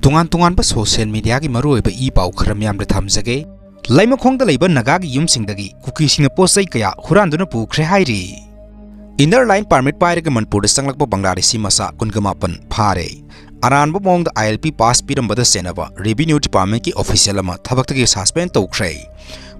Tungan social media ki maru iba I pau khram yam thamjage laimakhong da leiba naga gi yumsingdagi Kuki singna Potchei kaya huranduna pukhre hairi inner line permit Pairaga Changlakpa Bangladeshi masa kungamapan phare aranba mong da ILP pass pirambada senaba revenue department ki official ama thabaktagi suspend tawkhre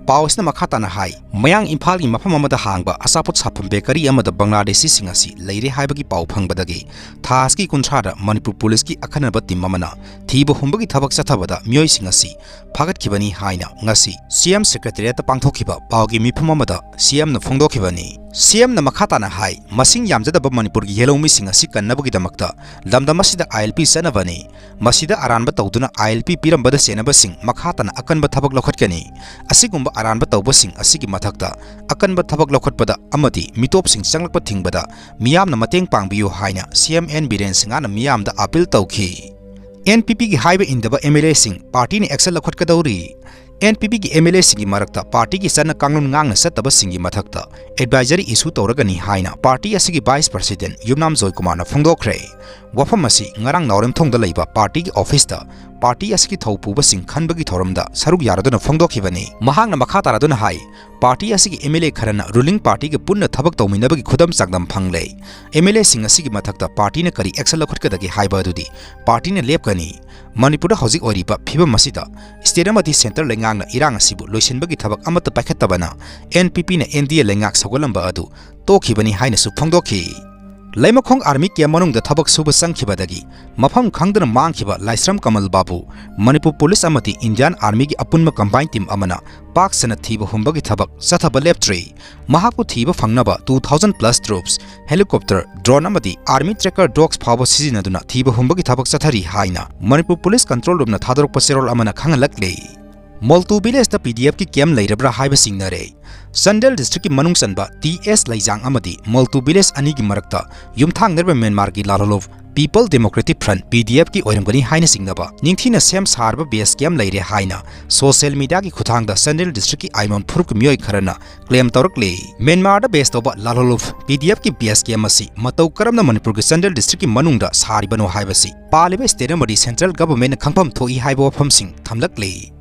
Pausna makhatana hai mayang imphal gi mafam amada hangba asapot sapam bakery amada Bangladeshi singasi leire haibagi pau phangbadagi thas ki kunthara Manipur police ki akhanaba team amana thiba humbagi thabak chathabada myoi singasi phagat khibani haina ngasi CM secretariat pangthokhiba paugi mifam amada CM na phongdokhibani CM na makhatana hai masing yamjadaba Manipur gi yelomi singasi kannabagi damakta lamdamasida ILP sanabani masida aranba tawduna ILP pirambada senaba sing makhatana akanba thabak lokhatkani asigumba aranba tawbasing asigi mathakta akanba thabak lokhatpada amadi mitop sing changlakpa thingbada miyamna mateng pangbiyu haina CMN Biren singana miyamda appeal tawkhi NPP gi haiba indaba MLA sing party ni action lokhatkadauri NPP ki MLA singi marakta party ki sana kanglun ngang na sataba singi mathakta advisory issue tawragani haina party asigi vice president Yumnam Joy Kumar na phongdokhre wafam asi ngarang naurem thongda leiba party ki office da party asigi thaupuba sing khanbagi thoramda saruk yaraduna phongdokhibani mahang na makha taraduna hai party asigi MLA kharana ruling party ki punna thabak tawminabagi khudam changdam phangle MLA sing asigi mathakta party na kari action lakhutkadagi haiba adudi party na lepkani Manipur hojik oriba phibam masida stadium ati center lengang na irang asibu loisinbagi thabak amata pakhetabana NPP na NDA lengak sagolamba adu tokhibani haina su phongdokhi Laimakhong army kya manungda thabak suba sangkhibadagi mafam khangdana mangkhiba Laisram Kamal Babu Manipur police amati Indian army gi apunma combined team amana pak sana thiba humbagi thabak sathaba leptre mahaku thiba phangnaba 2000 plus troops helicopter drone amati army tracker dogs phawa sizinaduna thiba humbagi thabak sathari haina Manipur police control room na thadorokpa serol amana khangalakle Moltu village the PDF ki kem leirabra haiba singnare Sandel district ki manung sanba TS Laijang amadi Moltu village ani gi marakta yumthang nerba Myanmar gi Lalolov People Democratic Front PDF ki oiramgani haina singnaba ningthina sem sarba base kem leire haina social media ki khuthang da Sandel district ki Aimon Phuruk myoi kharana claim tawrakle Myanmar da base toba Lalolov PDF ki base kem asi matau karamna Manipur ki Sandel district ki manung da saribano haibasi paliba stadium adi central government khangpham thoi haiba wafam sing thamlakle